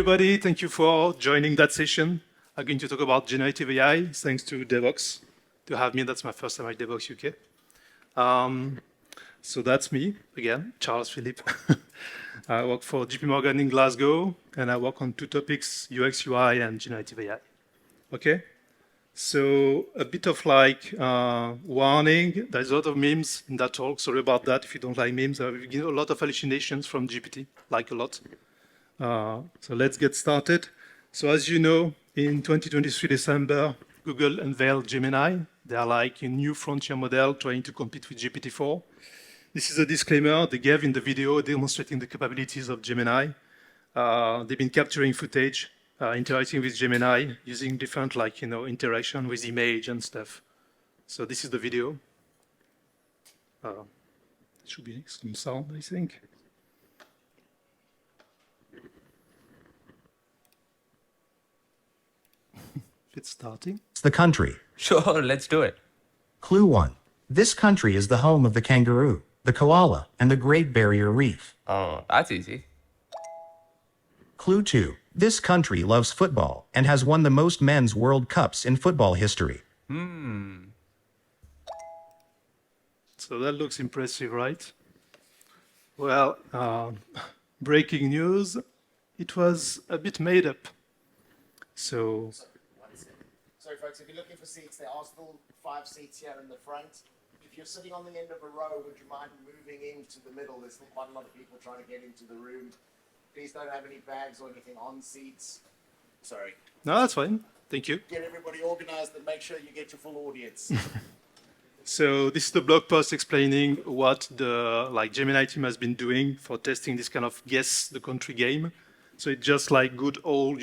everybody. Thank you for joining that session. I'm going to talk about generative AI, thanks to Devox to have me. That's my first time at Devox UK. So that's me, again, Charles-Philippe. I work for JP Morgan in Glasgow, and I work on two topics, UX, UI, and generative AI. Okay? So a bit of warning. There's a lot of memes in that talk. Sorry about that if you don't like memes. We get a lot of hallucinations from GPT, like a lot. So let's get started. So as you know, in 2023 December, Google unveiled Gemini. They are like a new frontier model trying to compete with GPT-4. This is a disclaimer they gave in the video demonstrating the capabilities of Gemini. They've been capturing footage, interacting with Gemini, using different interaction with image and stuff. So this is the video. It should be some sound, I think. It's starting. It's the country. Sure, let's do it. Clue 1. This country is the home of the kangaroo, the koala, and the Great Barrier Reef. Oh, that's easy. Clue 2. This country loves football and has won the most men's World Cups in football history. So that looks impressive, right? Well, breaking news, it was a bit made up. So Sorry, folks, if you're looking for seats, there are still 5 seats here in the front. If you're sitting on the end of a row, would you mind moving into the middle? There's still quite a lot of people trying to get into the room. Please don't have any bags or anything on seats. Sorry. no, that's fine. Thank you. Get everybody organized and make sure you get your full audience. So this is the blog post explaining what the Gemini team has been doing for testing this kind of guess the country game. So it's just like good old,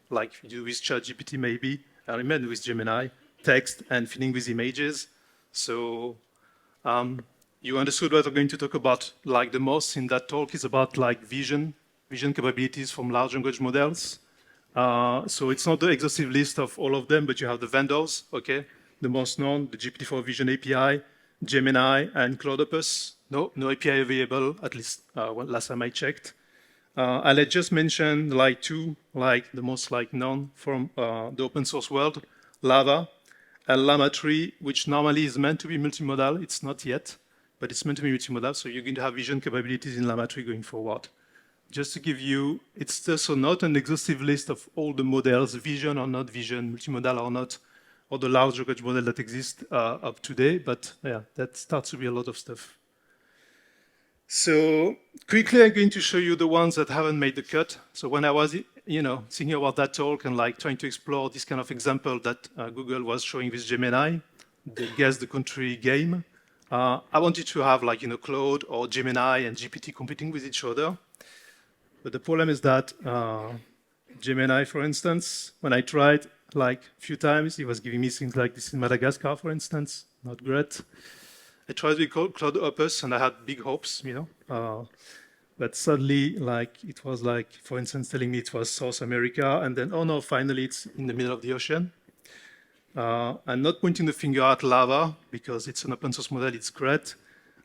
like you do with ChatGPT maybe, I remember with Gemini, text and filling with images. So you understood what I'm going to talk about the most in that talk is about vision capabilities from large language models. So it's not the exhaustive list of all of them, but you have the vendors, okay? The most known, the GPT-4 Vision API, Gemini, and Cloudopus. No API available, at least last time I checked. I'll just mention two, the most known from the open source world, Lava and Llama 3, which normally is meant to be multimodal. It's not yet, but it's meant to be multimodal. So you're going to have vision capabilities in Llama 3 going forward. Just to give you, it's also not an exhaustive list of all the models, vision or not vision, multimodal or not, or the large language model that exists up today. But yeah, that starts to be a lot of stuff. So quickly, I'm going to show you the ones that haven't made the cut. So when I was, thinking about that talk and trying to explore this kind of example that Google was showing with Gemini, the guess the country game, I wanted to have Claude or Gemini and GPT competing with each other. But the problem is that Gemini, for instance, when I tried a few times, it was giving me things like this in Madagascar, for instance, not great. I tried with Cloudopus and I had big hopes, but suddenly, it was for instance, telling me it was South America, and then, oh no, finally it's in the middle of the ocean. I'm not pointing the finger at Lava because it's an open source model, it's great,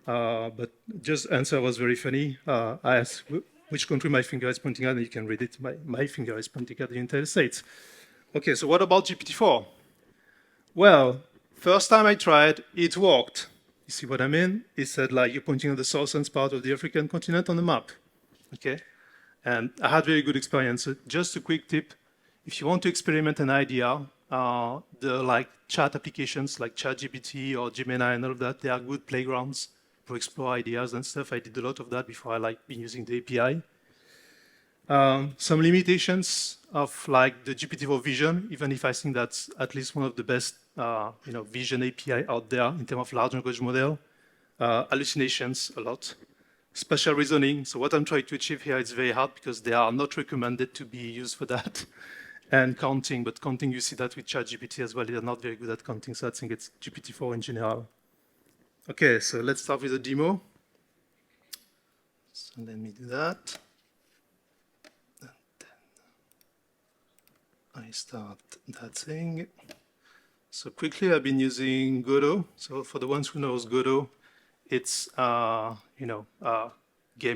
but just answer was very funny. I asked which country my finger is pointing at, and you can read it. My finger is pointing at the United States. Okay, so what about GPT-4? Well, first time I tried, it worked. You see what I mean? It said you're pointing at the southern part of the African continent on the map. Okay? And I had very good experience. So just a quick tip, if you want to experiment an idea, the chat applications like ChatGPT or Gemini and all of that, they are good playgrounds for explore ideas and stuff. I did a lot of that before I been using the API. Some limitations of the GPT-4 vision, even if I think that's at least one of the best vision API out there in terms of large language model. Hallucinations a lot. Spatial reasoning. So what I'm trying to achieve here is very hard because they are not recommended to be used for that. And counting, but counting, you see that with ChatGPT as well. They're not very good at counting, so I think it's GPT-4 in general. Okay, so let's start with a demo. So let me do that. I start that thing. So quickly, I've been using Godot. So for the ones who knows Godot, it's game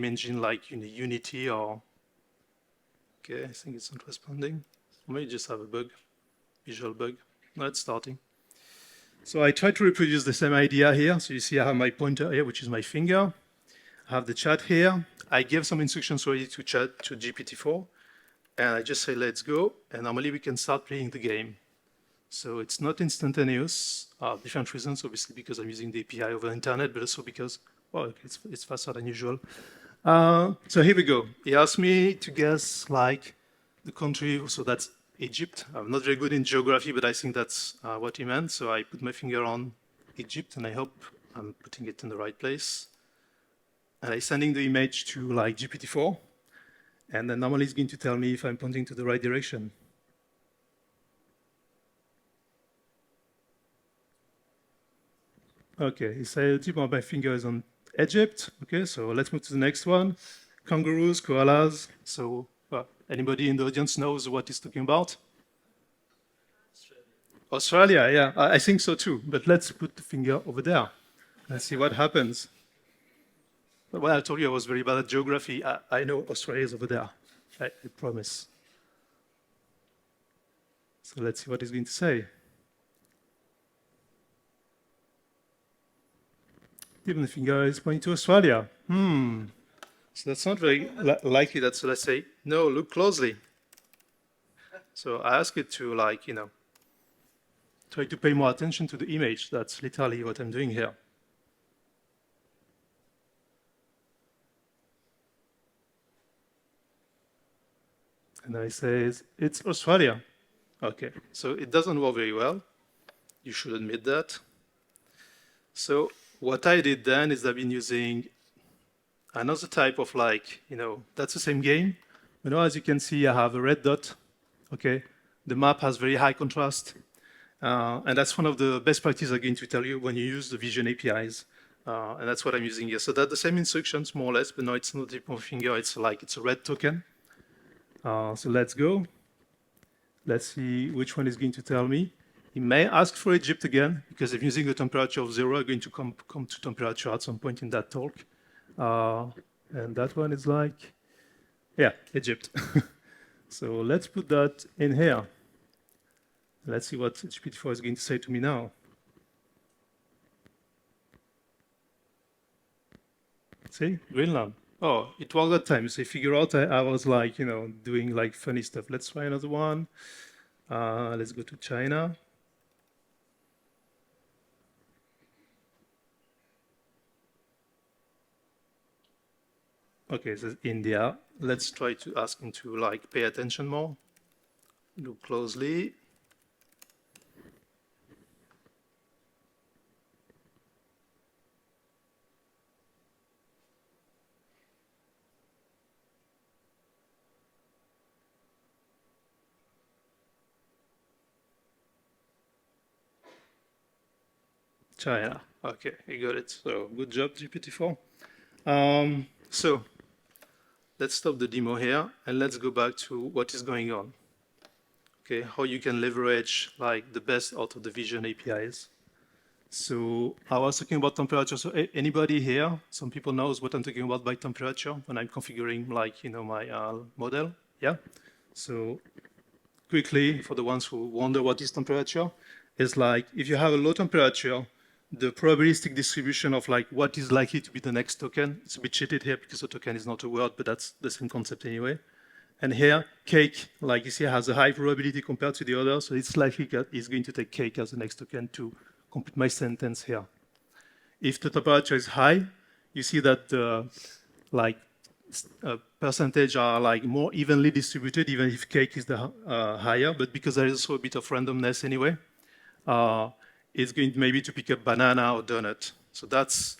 engine like Unity or Okay, I think it's not responding. Or maybe just have a bug, visual bug. No, it's starting. So I try to reproduce the same idea here. So you see I have my pointer here, which is my finger. I have the chat here. I give some instructions already to chat to GPT-4. And I just say, let's go. And normally we can start playing the game. So it's not instantaneous, different reasons, obviously because I'm using the API over internet, but also because, well, it's faster than usual. So here we go. He asked me to guess like the country, so that's Egypt. I'm not very good in geography, but I think that's what he meant. So I put my finger on Egypt, and I hope I'm putting it in the right place. And I'm sending the image to like GPT-4, and then normally it's going to tell me if I'm pointing to the right direction. Okay, he said the tip of my finger is on Egypt. Okay, so let's move to the next one. Kangaroos, koalas. So anybody in the audience knows what he's talking about? Australia, yeah, I think so too. But let's put the finger over there and see what happens. Well, I told you I was very bad at geography. I know Australia is over there. I promise. So let's see what he's going to say. Even the finger is pointing to Australia. So that's not very likely. That's, let's say, no, look closely. So I ask it to, like, try to pay more attention to the image. That's literally what I'm doing here. And I say, it's Australia. Okay, so it doesn't work very well. You should admit that. So what I did then is I've been using another type of that's the same game. As you can see, I have a red dot. Okay, the map has very high contrast. And that's one of the best practices I'm going to tell you when you use the vision APIs. And that's what I'm using here. So that's the same instructions, more or less, but no, it's not tip of finger. It's a red token. So let's go. Let's see which one is going to tell me. He may ask for Egypt again, because if using the temperature of 0, I'm going to come to temperature at some point in that talk. And that one is like, yeah, Egypt. So let's put that in here. Let's see what GPT-4 is going to say to me now. See, Greenland. Oh, it worked that time. So you figure out I was like, doing like funny stuff. Let's try another one. Let's go to China. Okay, this is India. Let's try to ask him to like pay attention more. Look closely. China. Okay, you got it. So good job, GPT-4. So let's stop the demo here and let's go back to what is going on. Okay, how you can leverage like the best out of the vision APIs. So I was talking about temperature. So anybody here, some people knows what I'm talking about by temperature when I'm configuring like, my model. Yeah. So quickly, for the ones who wonder what is temperature, is like if you have a low temperature, the probabilistic distribution of like what is likely to be the next token. It's a bit cheated here because the token is not a word, but that's the same concept anyway. And here, cake, like you see, has a high probability compared to the other, so it's likely that it's going to take cake as the next token to complete my sentence here. If the temperature is high, you see that percentage are like more evenly distributed, even if cake is the higher, but because there is also a bit of randomness anyway, it's going maybe to pick up banana or donut. So that's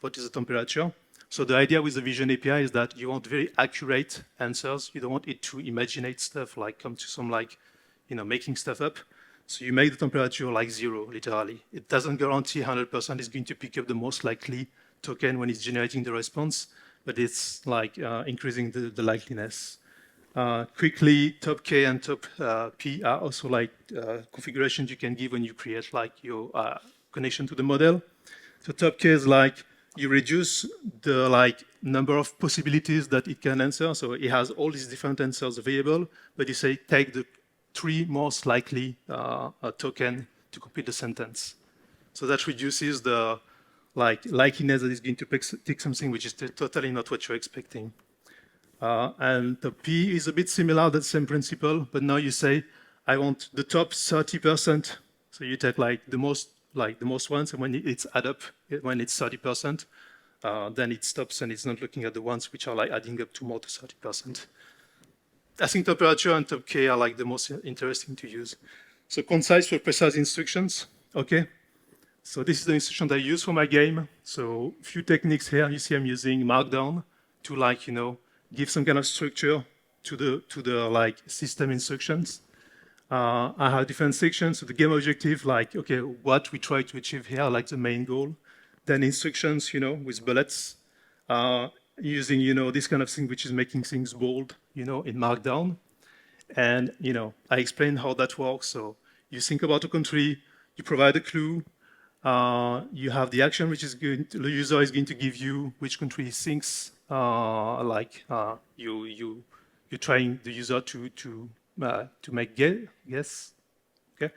what is the temperature. So the idea with the Vision API is that you want very accurate answers. You don't want it to imaginate stuff, like come to some making stuff up. So you make the temperature like 0, literally. It doesn't guarantee 100% it's going to pick up the most likely token when it's generating the response, but it's like increasing the likeliness. Quickly, top K and top P are also like configurations you can give when you create like your connection to the model. So top K is like, you reduce the like number of possibilities that it can answer. So it has all these different answers available, but you say take the 3 most likely token to complete the sentence. So that reduces the likeliness that it's going to pick something which is totally not what you're expecting. And the P is a bit similar, the same principle, but now you say, I want the top 30%. So you take the most ones, and when it's add up, when it's 30%, then it stops and it's not looking at the ones which are adding up to more to 30%. I think temperature and top K are the most interesting to use. So concise for precise instructions, okay? So this is the instruction that I use for my game. So a few techniques here. You see I'm using Markdown to give some kind of structure to the system instructions. I have different sections. So the game objective, okay, what we try to achieve here, the main goal. Then instructions, with bullets, using, this kind of thing, which is making things bold, in Markdown. And, I explain how that works. So you think about a country, you provide a clue, you have the action, which is the user is going to give you which country he thinks, you're trying the user to make guess. Okay.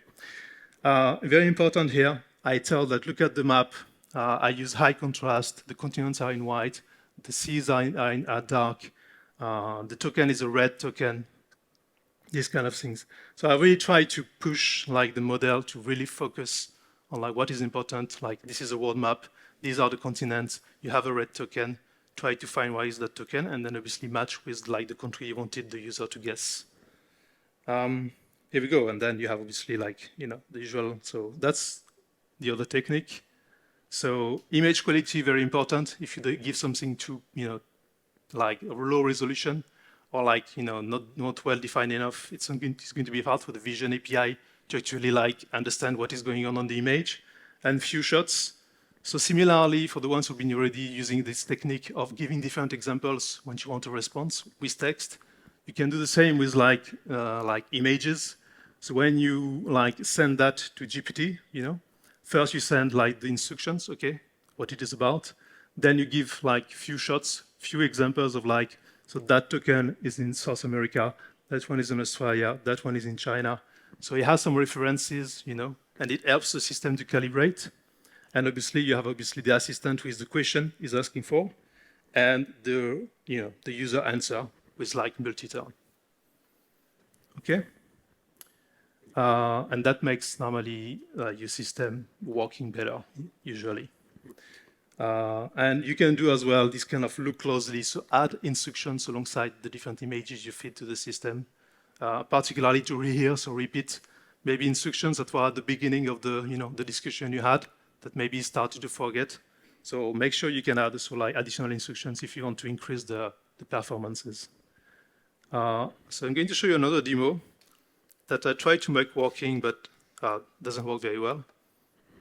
Very important here. I tell that look at the map. I use high contrast. The continents are in white. The seas are dark. The token is a red token. These kind of things. So I really try to push the model to really focus on what is important. This is a world map. These are the continents. You have a red token. Try to find why is that token, and then obviously match with the country you wanted the user to guess. Here we go, and then you have obviously the usual. So that's the other technique. So image quality, very important. If you give something to a low resolution or not well defined enough, it's going to be hard for the Vision API to actually understand what is going on the image. And few shots. So similarly, for the ones who've been already using this technique of giving different examples when you want a response with text, you can do the same with images. So when you send that to GPT, first you send the instructions, okay, what it is about. Then you give few shots, few examples of so that token is in South America, that one is in Australia, that one is in China. So it has some references, and it helps the system to calibrate. And obviously you have the assistant who is the question is asking for, and the user answer with multi-turn. Okay? And that makes normally your system working better, usually. And you can do as well this kind of look closely, so add instructions alongside the different images you feed to the system, particularly to rehear, so repeat maybe instructions that were at the beginning of the discussion you had that maybe you started to forget. So make sure you can add also additional instructions if you want to increase the performances. So I'm going to show you another demo that I tried to make working, but doesn't work very well.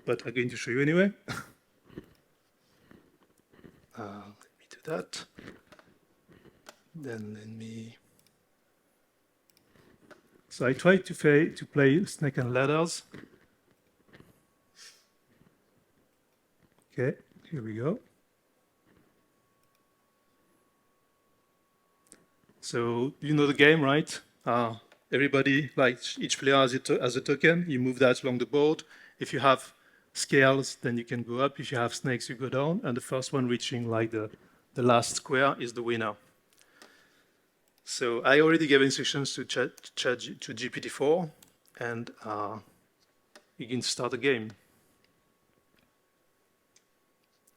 But I'm going to show you anyway. Let me do that. Then let me. So I tried to play snake and ladders. Okay, here we go. So you know the game, right? Everybody, each player has a token. You move that along the board. If you have scales, then you can go up. If you have snakes, you go down. And the first one reaching the last square is the winner. So I already gave instructions to GPT-4, and you can start the game.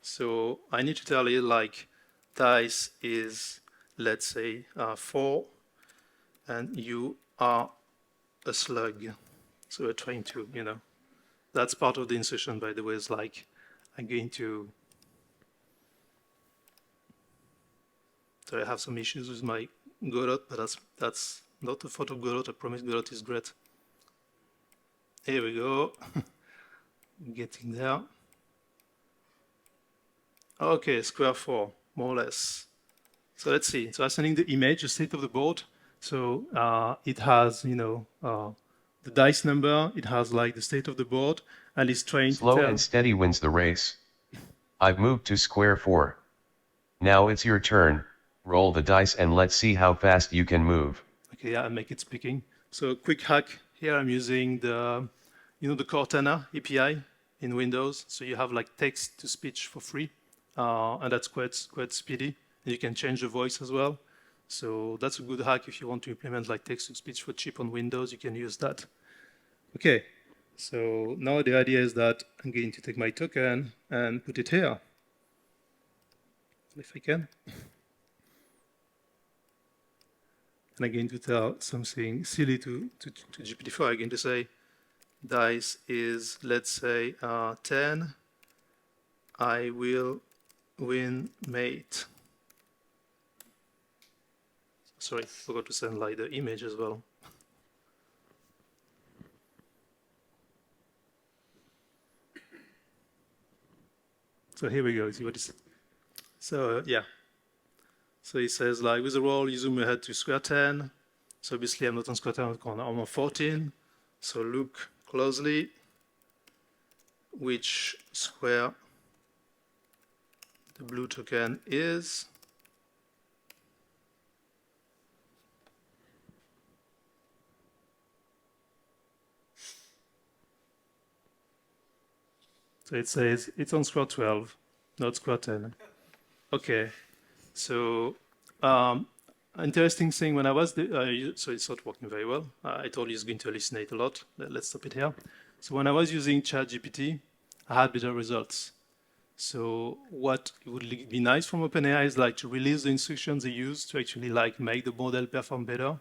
So I need to tell it dice is, let's say, 4, and you are a slug. So we're trying to, that's part of the insertion, by the way, is I'm going to, so I have some issues with my Godot, but that's not a photo of Godot. I promise Godot is great. Here we go. Getting there. Okay, square 4, more or less. So let's see. So I'm sending the image, the state of the board. So it has, the dice number. It has the state of the board, and it's trying Slow to tell. and steady wins the race. I've moved to square 4. Now it's your turn, roll the dice and let's see how fast you can move. Okay, yeah, I make it speaking. So quick hack, here I'm using the, the Cortana API in Windows. So you have like text to speech for free, and that's quite speedy. And you can change the voice as well. So that's a good hack if you want to implement like text to speech for cheap on Windows, you can use that. Okay, so now the idea is that I'm going to take my token and put it here, if I can. And I'm going to tell something silly to GPT-4. I'm going to say, dice is, let's say, 10. I will win mate. Sorry, I forgot to send like the image as well. So here we go. See what it says. So yeah. So it says like with the roll, you zoom ahead to square 10. So obviously I'm not on square 10, I'm on 14. So look closely which square the blue token is. So it says it's on square 12, not square 10. Okay, so interesting thing when I was, so it's not working very well. I told you it's going to hallucinate a lot. Let's stop it here. So when I was using ChatGPT, I had better results. So what would be nice from OpenAI is like to release the instructions they use to actually like make the model perform better.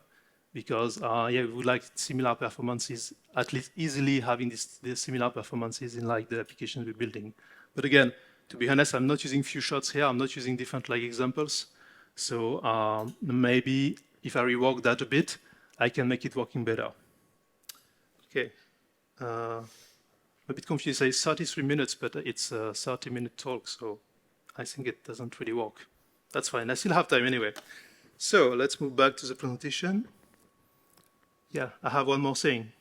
Because yeah, we would like similar performances, at least easily having these similar performances in like the applications we're building. But again, to be honest, I'm not using few shots here. I'm not using different like examples. So maybe if I rework that a bit, I can make it working better. Okay. A bit confused. It says 33 minutes, but it's a 30-minute talk, so I think it doesn't really work. That's fine. I still have time anyway. So let's move back to the presentation. Yeah, I have one more thing.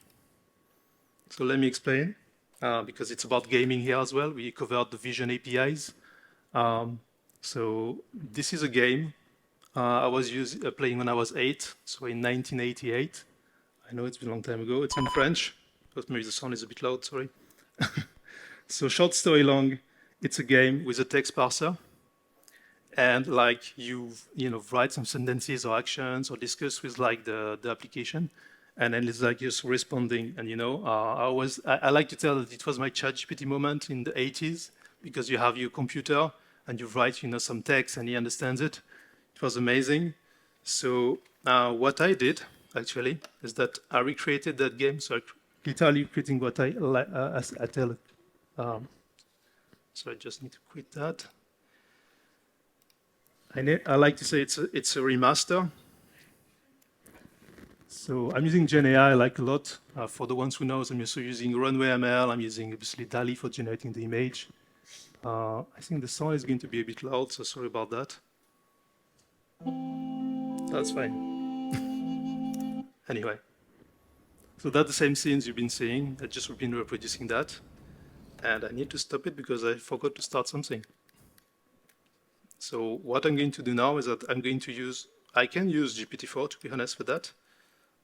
So let me explain, because it's about gaming here as well. We covered the vision APIs. So this is a game I was playing when I was 8, so in 1988. I know it's been a long time ago. It's in French, but maybe the sound is a bit loud, sorry. So short story long, it's a game with a text parser. And like you write some sentences or actions or discuss with like the application. And then it's like just responding. And I like to tell that it was my ChatGPT moment in the 80s, because you have your computer and you write some text and he understands it. It was amazing. So what I did actually is that I recreated that game. So literally creating what I tell it. So I just need to quit that. I like to say it's a remaster. So I'm using Gen AI like a lot. For the ones who know, I'm also using Runway ML. I'm using obviously DALL-E for generating the image. I think the sound is going to be a bit loud, so sorry about that. That's fine. Anyway, so that's the same scenes you've been seeing. I just been reproducing that. And I need to stop it because I forgot to start something. So what I'm going to do now is that I can use GPT-4 to be honest with that.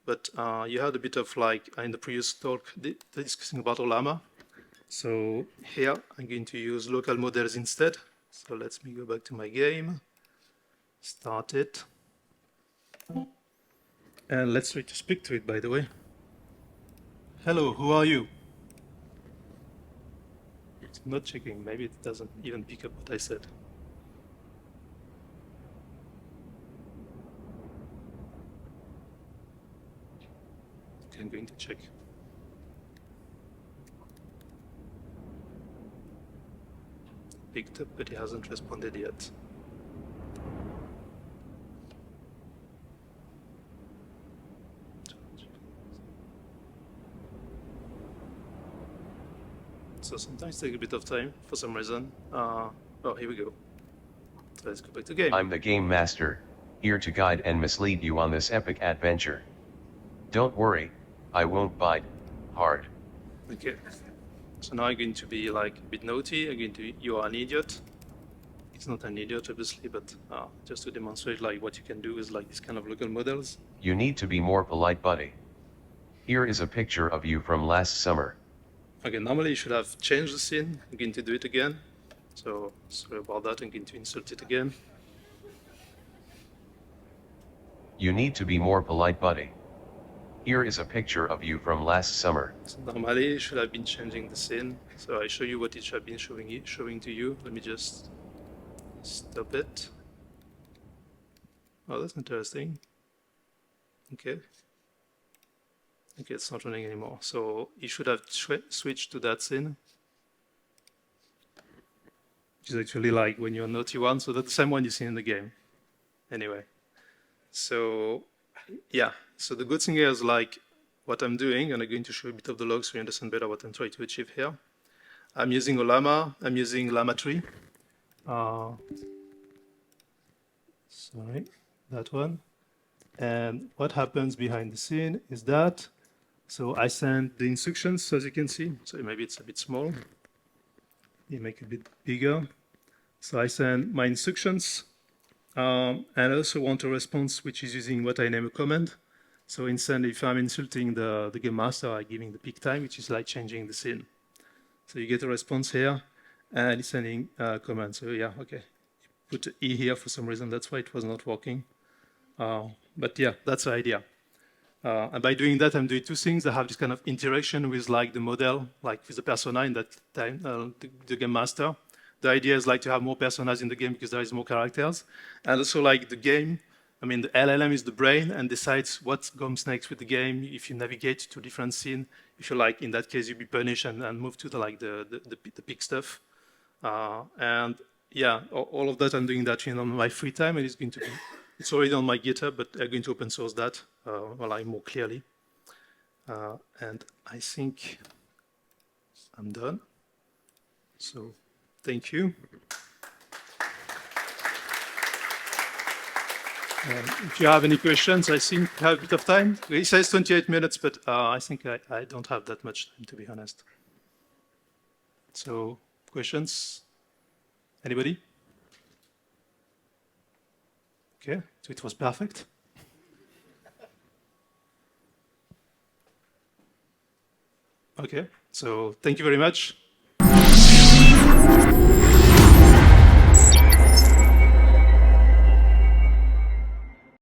But you had a bit of like in the previous talk discussing about Olama. So here I'm going to use local models instead. So let me go back to my game, start it. And let's try to speak to it, by the way. Hello, who are you? It's not checking, maybe it doesn't even pick up what I said. Okay, I'm going to check. Picked up, but he hasn't responded yet. So sometimes take a bit of time for some reason. Oh, here we go. So let's go back to game. I'm the game master, here to guide and mislead you on this epic adventure. Don't worry, I won't bite hard. Okay. So now I'm going to be like a bit naughty. I'm going to, you are an idiot. he's not an idiot, obviously, but just to demonstrate like what you can do with like these kind of local models. You need to be more polite, buddy. Here is a picture of you from last summer. Okay, normally you should have changed the scene. I'm going to do it again. So sorry about that. I'm going to insert it again. You need to be more polite, buddy. Here is a picture of you from last summer. So normally it should have been changing the scene. So I show you what it should have been showing to you. Let me just stop it. Oh, that's interesting. Okay. Okay, it's not running anymore. So you should have switched to that scene. Which is actually like when you're a naughty one. So that's the same one you see in the game. Anyway. So yeah, so the good thing here is like what I'm doing, and I'm going to show you a bit of the log so you understand better what I'm trying to achieve here. I'm using a llama, I'm using llama tree. Sorry, that one. And what happens behind the scene is that, so I send the instructions, as you can see. So maybe it's a bit small. You make it a bit bigger. So I send my instructions. And I also want a response which is using what I name a command. So instead, if I'm insulting the game master, I'm giving the peak time, which is like changing the scene. So you get a response here, and it's sending a command. So yeah, okay. Put E here for some reason. That's why it was not working. But yeah, that's the idea. And by doing that, I'm doing two things. I have this kind of interaction with like the model, like with the persona in that time, the game master. The idea is like to have more personas in the game because there is more characters. And also like the game, I mean, the LLM is the brain and decides what comes next with the game. If you navigate to different scene, if you like, in that case, you be punished and move to the big stuff. And yeah, all of that, I'm doing that on my free time. And it's going to be, it's already on my GitHub, but I'm going to open source that like more clearly. And I think I'm done. So thank you. If you have any questions, I think I have a bit of time. It says 28 minutes, but I think I don't have that much time, to be honest. So, questions? Anybody? Okay, so it was perfect. Okay, so thank you very much.